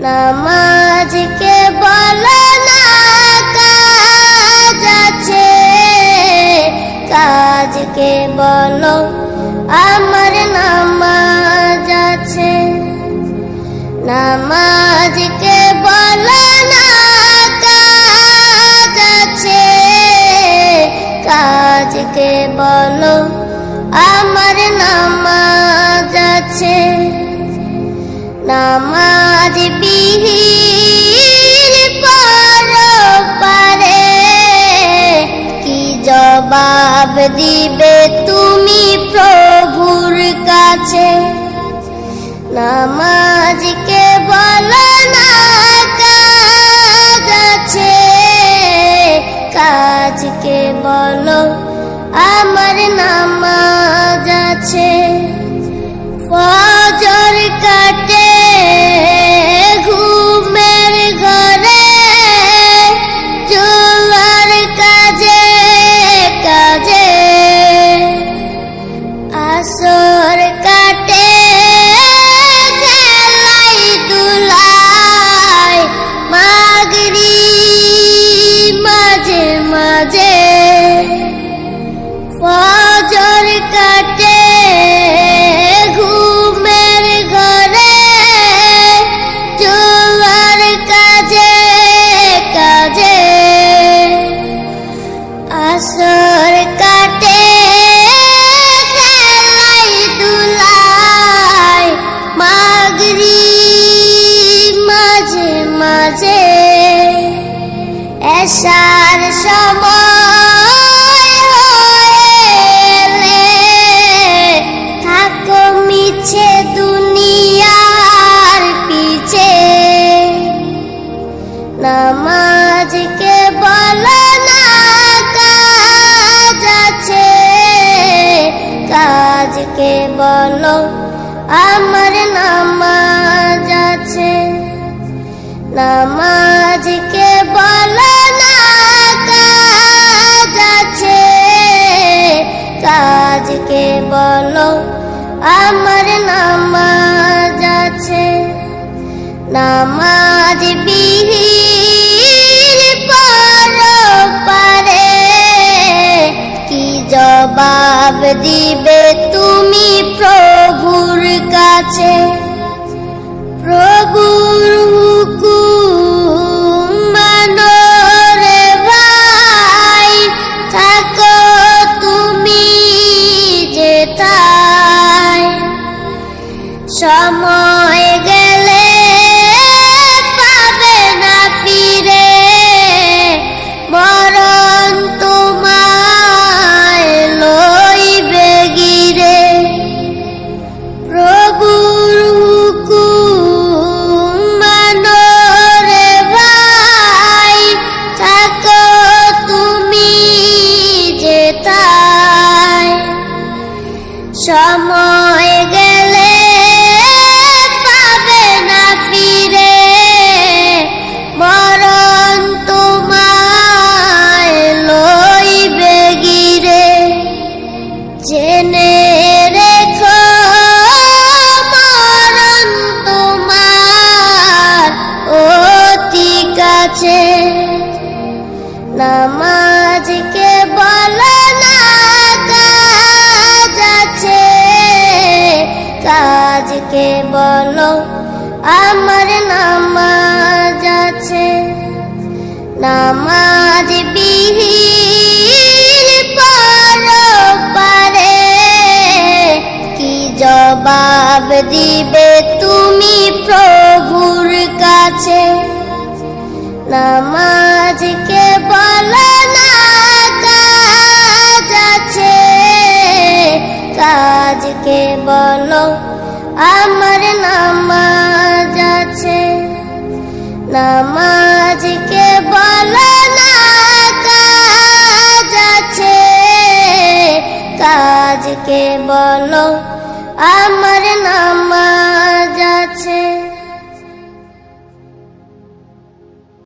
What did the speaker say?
নামাজকে বলো না কাজ আছে, কাজকে বলো আমার নামাজ আছে। নামাজকে বলো না কাজ আছে, কাজকে বলো আমার নামাজ আছে। নামাজ বিহীন পরপারে কি জবাব দিবে তুমি প্রভুর কাছে। নামাজকে বলো না কাজ আছে, কাজকে বলো আমার নামাজ আছে। ফজর কাটে ঘুমের ঘরে, জোয়ার কাজে কাজে, আসর কাটে খেলাই দুলায়, মাগরিব মাঝে মাঝে। ফজর কাটে ঘুমের ঘরে, জোয়ার কাজে কাজে, আসর কাটে খেলাই দুলায়, মাগরিব মাঝে মাঝে। এশার সময় হলে থাকো মিছে দুনিয়ার পিছে। নামাজকে বলো না কাজ আছে, কাজকে বলো আমার নামাজ আছে। নামাজকে বলো না কাজ আছে, কাজকে বলো আমার নামাজ আছে। নামাজ বিহীন পরপারে কি জবাব দিবে তুমি প্রভুর কাছে। প্রভুর হুকুম মানো রে ভাই, থাকো তুমি যেথায়। সময় গেলে পাবে না ফিরে, মরণ তোমায় লইবে গিরে। প্রভুর হুকুম মানো রে ভাই, থাকো তুমি যেথায়। সময় গেলে পাবে না ফিরে, মরণ তোমায় লইবে গিরে। জেনে রেখো মরণ তোমার অতি কাছে। নামাজকে বলো না কাজ আছে, কাজকে বলো আমার নামাজ আছে। নামাজ বিহীন পরপারে কি জবাব দিবে তুমি প্রভুর কাছে। নামাজকে বলো না কাজ আছে, কাজকে বলো আমার নামাজ আছে। নামাজ